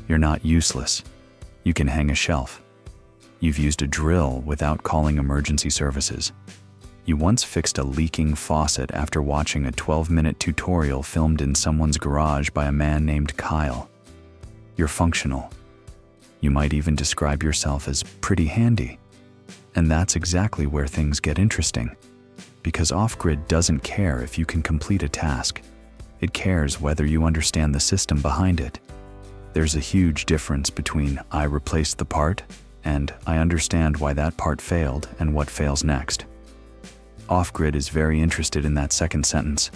You're not useless. You can hang a shelf. You've used a drill without calling emergency services. You once fixed a leaking faucet after watching a 12-minute tutorial filmed in someone's garage by a man named Kyle. You're functional. You might even describe yourself as pretty handy. And that's exactly where things get interesting. Because off-grid doesn't care if you can complete a task. It cares whether you understand the system behind it. There's a huge difference between I replaced the part and I understand why that part failed and what fails next. Off-grid is very interested in that second sentence.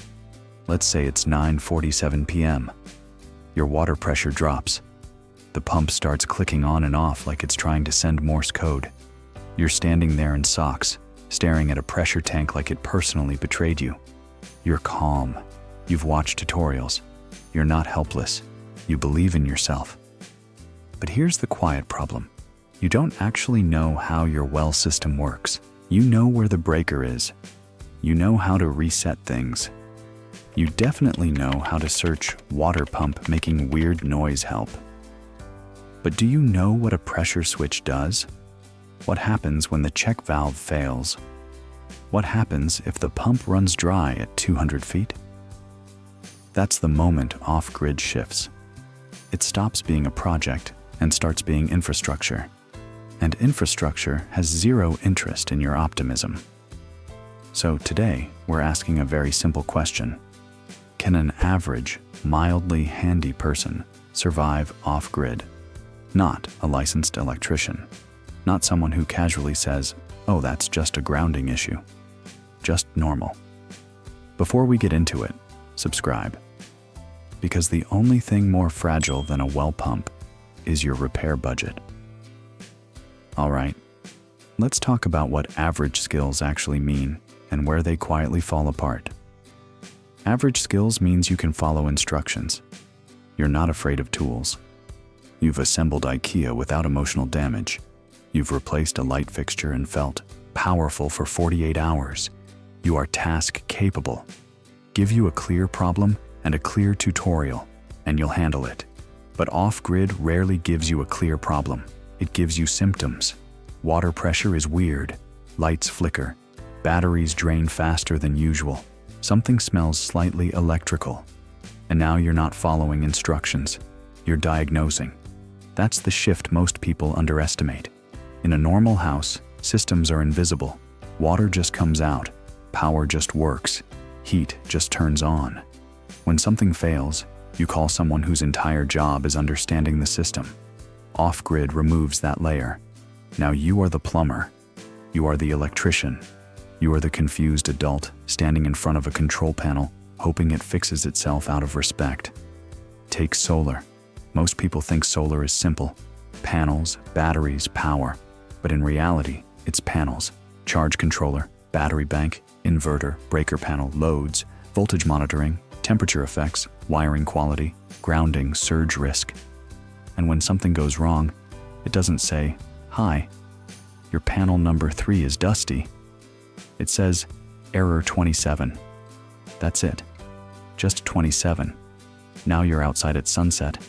Let's say it's 9:47 p.m. Your water pressure drops. The pump starts clicking on and off like it's trying to send Morse code. You're standing there in socks, staring at a pressure tank like it personally betrayed you. You're calm. You've watched tutorials. You're not helpless. You believe in yourself. But here's the quiet problem. You don't actually know how your well system works. You know where the breaker is. You know how to reset things. You definitely know how to search water pump making weird noise help. But do you know what a pressure switch does? What happens when the check valve fails? What happens if the pump runs dry at 200 feet? That's the moment off-grid shifts. It stops being a project and starts being infrastructure. And infrastructure has zero interest in your optimism. So today, we're asking a very simple question. Can an average, mildly handy person survive off-grid? Not a licensed electrician. Not someone who casually says, "Oh, that's just a grounding issue." Just normal. Before we get into it, subscribe. Because the only thing more fragile than a well pump is your repair budget. All right, let's talk about what average skills actually mean and where they quietly fall apart. Average skills means you can follow instructions. You're not afraid of tools. You've assembled IKEA without emotional damage. You've replaced a light fixture and felt powerful for 48 hours. You are task capable. Give you a clear problem and a clear tutorial, and you'll handle it. But off-grid rarely gives you a clear problem. It gives you symptoms. Water pressure is weird. Lights flicker. Batteries drain faster than usual. Something smells slightly electrical. And now you're not following instructions. You're diagnosing. That's the shift most people underestimate. In a normal house, systems are invisible. Water just comes out. Power just works. Heat just turns on. When something fails, you call someone whose entire job is understanding the system. Off-grid removes that layer. Now you are the plumber. You are the electrician. You are the confused adult standing in front of a control panel, hoping it fixes itself out of respect. Take solar. Most people think solar is simple. Panels, batteries, power. But in reality, it's panels, charge controller, battery bank, inverter, breaker panel, loads, voltage monitoring, temperature effects, wiring quality, grounding, surge risk. And when something goes wrong, it doesn't say, "Hi, your panel number 3 is dusty." It says, "Error 27. That's it. Just 27. Now you're outside at sunset,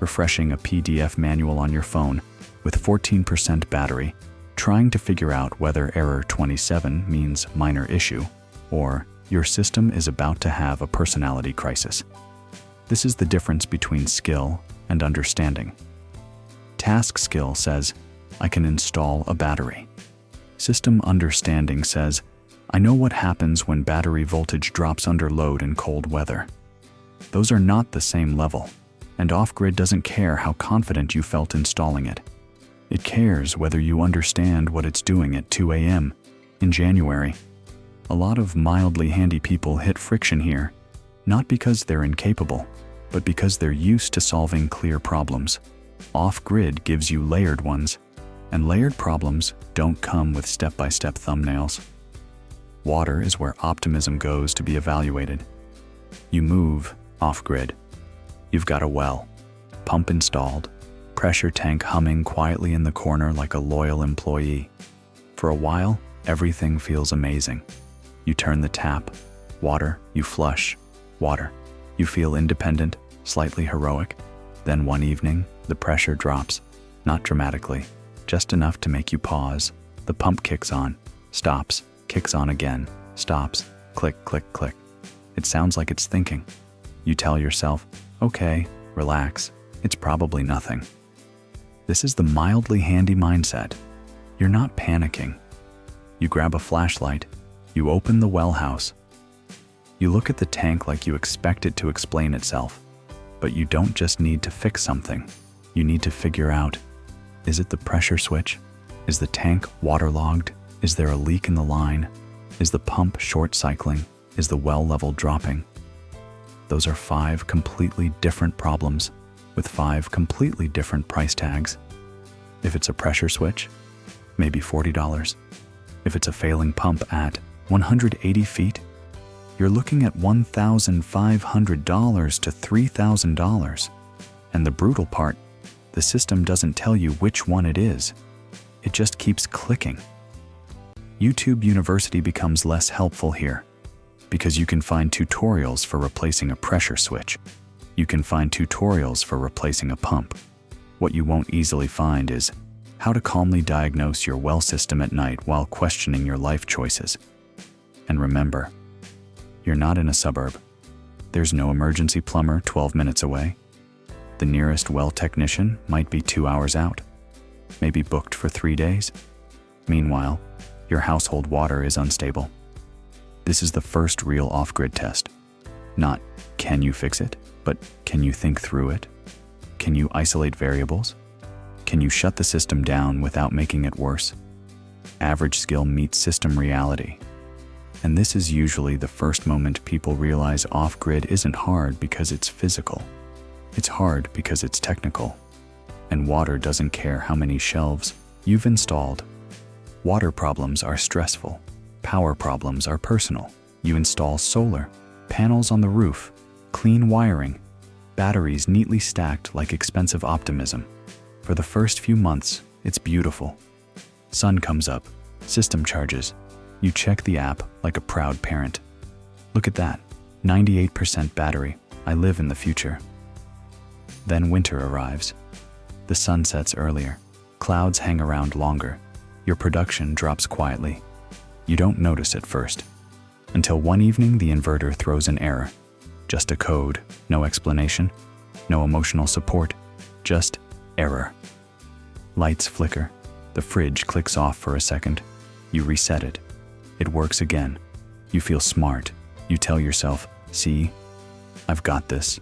refreshing a PDF manual on your phone with 14% battery, trying to figure out whether error 27 means minor issue or your system is about to have a personality crisis. This is the difference between skill and understanding. Task skill says, I can install a battery. System understanding says, I know what happens when battery voltage drops under load in cold weather. Those are not the same level, and off-grid doesn't care how confident you felt installing it. It cares whether you understand what it's doing at 2 a.m. in January. A lot of mildly handy people hit friction here, not because they're incapable, but because they're used to solving clear problems. Off-grid gives you layered ones, and layered problems don't come with step-by-step thumbnails. Water is where optimism goes to be evaluated. You move off-grid. You've got a well, pump installed, pressure tank humming quietly in the corner like a loyal employee. For a while, everything feels amazing. You turn the tap, water, you flush, water. You feel independent, slightly heroic. Then one evening, The pressure drops, not dramatically, just enough to make you pause. The pump kicks on, stops, kicks on again, stops, click, click, click. It sounds like it's thinking. You tell yourself, okay, relax, it's probably nothing. This is the mildly handy mindset. You're not panicking. You grab a flashlight, you open the well house. You look at the tank like you expect it to explain itself. But you don't just need to fix something. You need to figure out, is it the pressure switch? Is the tank waterlogged? Is there a leak in the line? Is the pump short cycling? Is the well level dropping? Those are 5 completely different problems with 5 completely different price tags. If it's a pressure switch, maybe $40. If it's a failing pump at 180 feet, you're looking at $1,500 to $3,000. And the brutal part, the system doesn't tell you which one it is. It just keeps clicking. YouTube University becomes less helpful here because you can find tutorials for replacing a pressure switch. You can find tutorials for replacing a pump. What you won't easily find is how to calmly diagnose your well system at night while questioning your life choices. And remember, you're not in a suburb. There's no emergency plumber 12 minutes away. The nearest well technician might be 2 hours out, maybe booked for 3 days. Meanwhile, your household water is unstable. This is the first real off-grid test. Not, can you fix it, but can you think through it? Can you isolate variables? Can you shut the system down without making it worse? Average skill meets system reality. And this is usually the first moment people realize off-grid isn't hard because it's physical. It's hard because it's technical. And water doesn't care how many shelves you've installed. Water problems are stressful. Power problems are personal. You install solar, panels on the roof, clean wiring, batteries neatly stacked like expensive optimism. For the first few months, it's beautiful. Sun comes up, system charges. You check the app like a proud parent. Look at that, 98% battery. I live in the future. Then winter arrives. The sun sets earlier. Clouds hang around longer. Your production drops quietly. You don't notice at first. Until one evening the inverter throws an error. Just a code, no explanation, no emotional support, just error. Lights flicker. The fridge clicks off for a second. You reset it. It works again. You feel smart. You tell yourself, see, I've got this.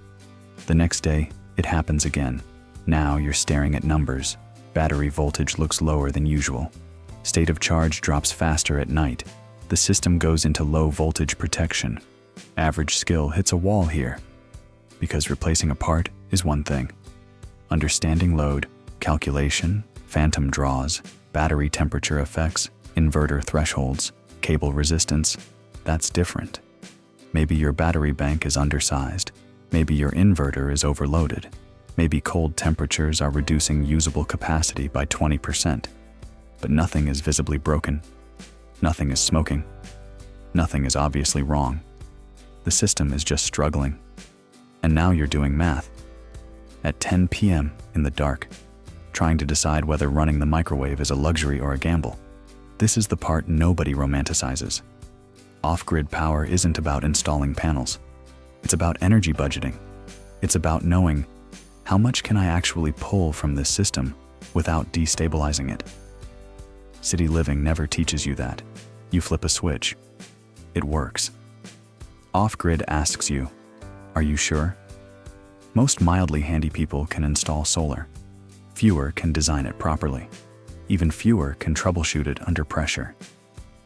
The next day, it happens again. Now you're staring at numbers. Battery voltage looks lower than usual. State of charge drops faster at night. The system goes into low voltage protection. Average skill hits a wall here. Because replacing a part is one thing. Understanding load, calculation, phantom draws, battery temperature effects, inverter thresholds, cable resistance, that's different. Maybe your battery bank is undersized. Maybe your inverter is overloaded. Maybe cold temperatures are reducing usable capacity by 20%. But nothing is visibly broken. Nothing is smoking. Nothing is obviously wrong. The system is just struggling. And now you're doing math. At 10 p.m. in the dark, trying to decide whether running the microwave is a luxury or a gamble. This is the part nobody romanticizes. Off-grid power isn't about installing panels. It's about energy budgeting. It's about knowing, how much can I actually pull from this system without destabilizing it? City living never teaches you that. You flip a switch. It works. Off-grid asks you, are you sure? Most mildly handy people can install solar. Fewer can design it properly. Even fewer can troubleshoot it under pressure.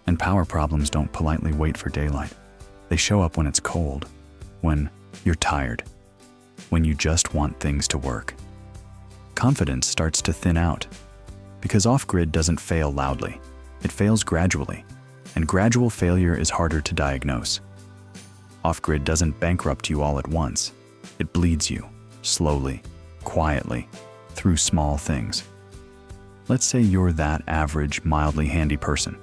And power problems don't politely wait for daylight. They show up when it's cold, when you're tired, when you just want things to work. Confidence starts to thin out, because off-grid doesn't fail loudly. It fails gradually, and gradual failure is harder to diagnose. Off-grid doesn't bankrupt you all at once. It bleeds you, slowly, quietly, through small things. Let's say you're that average, mildly handy person.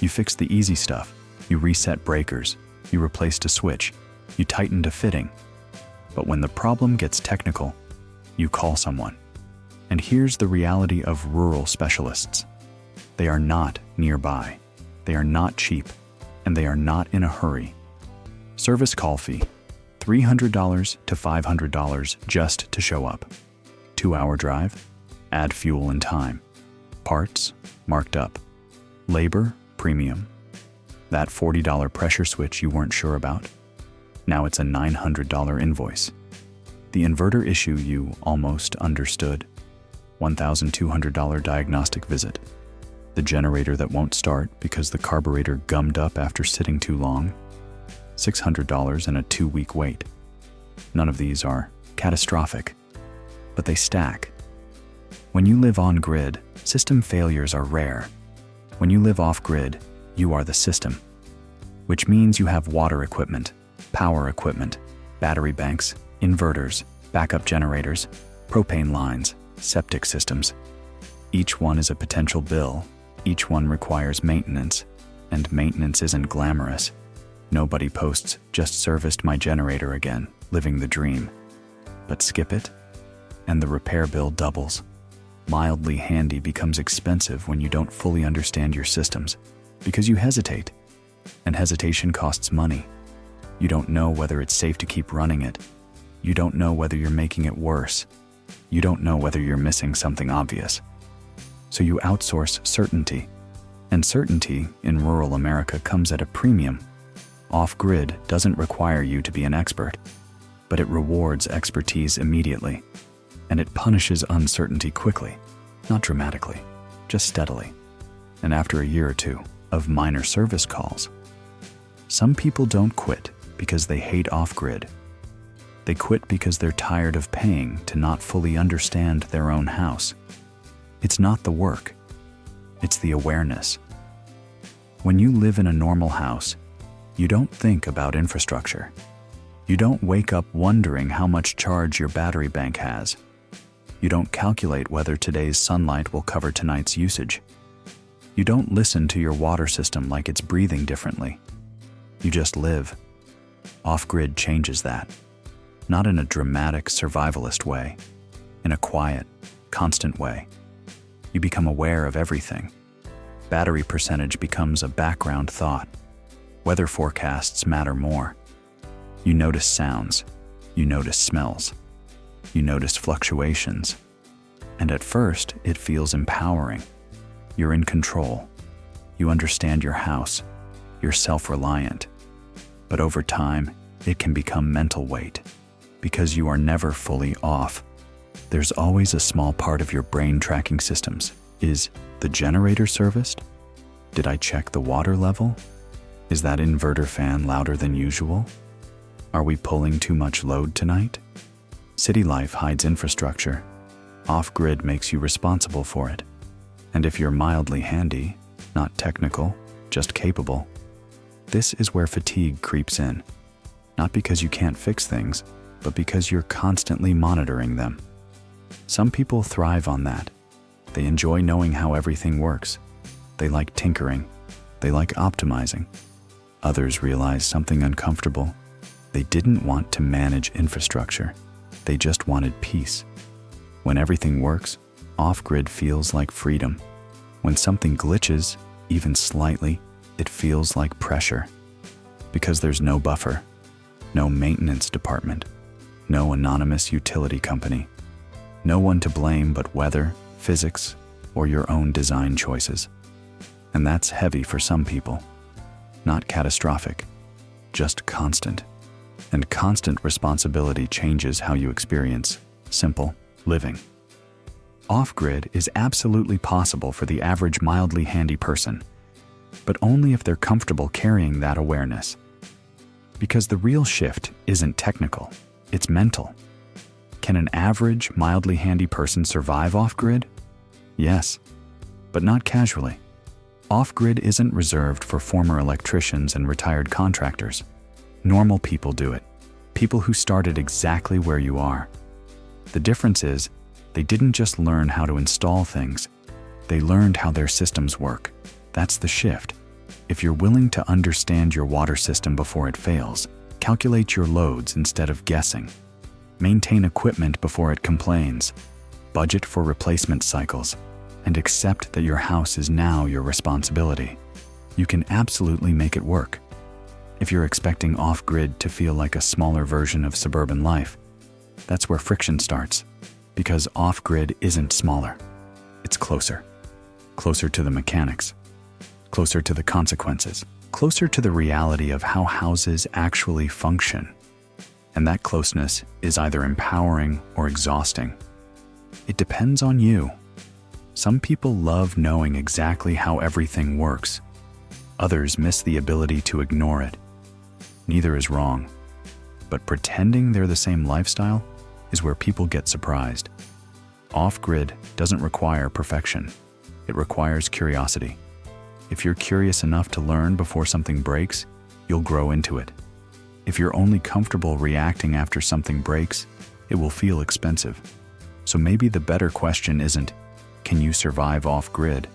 You fixed the easy stuff. You reset breakers. You replaced a switch. You tightened a fitting. But when the problem gets technical, you call someone. And here's the reality of rural specialists. They are not nearby, they are not cheap, and they are not in a hurry. Service call fee, $300 to $500 just to show up. 2-hour drive, add fuel and time. Parts, marked up. Labor, premium. That $40 pressure switch you weren't sure about? Now it's a $900 invoice. The inverter issue you almost understood? $1,200 diagnostic visit. The generator that won't start because the carburetor gummed up after sitting too long? $600 and a 2-week wait. None of these are catastrophic, but they stack. When you live on grid, system failures are rare. When you live off grid, you are the system, which means you have water equipment, power equipment, battery banks, inverters, backup generators, propane lines, septic systems. Each one is a potential bill. Each one requires maintenance, and maintenance isn't glamorous. Nobody posts, "Just serviced my generator again," living the dream. But skip it, and the repair bill doubles. Mildly handy becomes expensive when you don't fully understand your systems, because you hesitate, and hesitation costs money. You don't know whether it's safe to keep running it. You don't know whether you're making it worse. You don't know whether you're missing something obvious. So you outsource certainty, and certainty in rural America comes at a premium. Off-grid doesn't require you to be an expert, but it rewards expertise immediately, and it punishes uncertainty quickly, not dramatically, just steadily. And after a year or two of minor service calls, some people don't quit because they hate off-grid. They quit because they're tired of paying to not fully understand their own house. It's not the work, it's the awareness. When you live in a normal house, you don't think about infrastructure. You don't wake up wondering how much charge your battery bank has. You don't calculate whether today's sunlight will cover tonight's usage. You don't listen to your water system like it's breathing differently. You just live. Off-grid changes that. Not in a dramatic survivalist way, in a quiet, constant way. You become aware of everything. Battery percentage becomes a background thought. Weather forecasts matter more. You notice sounds. You notice smells. You notice fluctuations. And at first, it feels empowering. You're in control. You understand your house. You're self-reliant. But over time, it can become mental weight. Because you are never fully off. There's always a small part of your brain tracking systems. Is the generator serviced? Did I check the water level? Is that inverter fan louder than usual? Are we pulling too much load tonight? City life hides infrastructure. Off-grid makes you responsible for it. And if you're mildly handy, not technical, just capable, this is where fatigue creeps in. Not because you can't fix things, but because you're constantly monitoring them. Some people thrive on that. They enjoy knowing how everything works. They like tinkering. They like optimizing. Others realize something uncomfortable. They didn't want to manage infrastructure. They just wanted peace. When everything works, off-grid feels like freedom. When something glitches, even slightly, it feels like pressure. Because there's no buffer, no maintenance department, no anonymous utility company, no one to blame but weather, physics, or your own design choices. And that's heavy for some people. Not catastrophic, just constant. And constant responsibility changes how you experience simple living. Off-grid is absolutely possible for the average mildly handy person, but only if they're comfortable carrying that awareness. Because the real shift isn't technical, it's mental. Can an average, mildly handy person survive off-grid? Yes, but not casually. Off-grid isn't reserved for former electricians and retired contractors. Normal people do it. People who started exactly where you are. The difference is, they didn't just learn how to install things. They learned how their systems work. That's the shift. If you're willing to understand your water system before it fails, calculate your loads instead of guessing. Maintain equipment before it complains. budget for replacement cycles, and accept that your house is now your responsibility. You can absolutely make it work. If you're expecting off-grid to feel like a smaller version of suburban life, that's where friction starts, because off-grid isn't smaller. It's closer. Closer to the mechanics. Closer to the consequences. Closer to the reality of how houses actually function. And that closeness is either empowering or exhausting. It depends on you. Some people love knowing exactly how everything works. Others miss the ability to ignore it. Neither is wrong. But pretending they're the same lifestyle is where people get surprised. Off-grid doesn't require perfection. It requires curiosity. If you're curious enough to learn before something breaks, you'll grow into it. If you're only comfortable reacting after something breaks, it will feel expensive. So maybe the better question isn't, can you survive off-grid?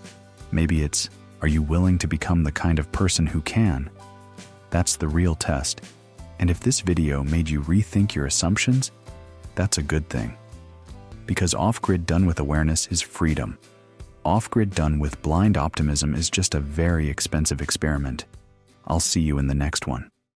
Maybe it's, are you willing to become the kind of person who can? That's the real test. And if this video made you rethink your assumptions, that's a good thing. Because off-grid done with awareness is freedom. Off-grid done with blind optimism is just a very expensive experiment. I'll see you in the next one.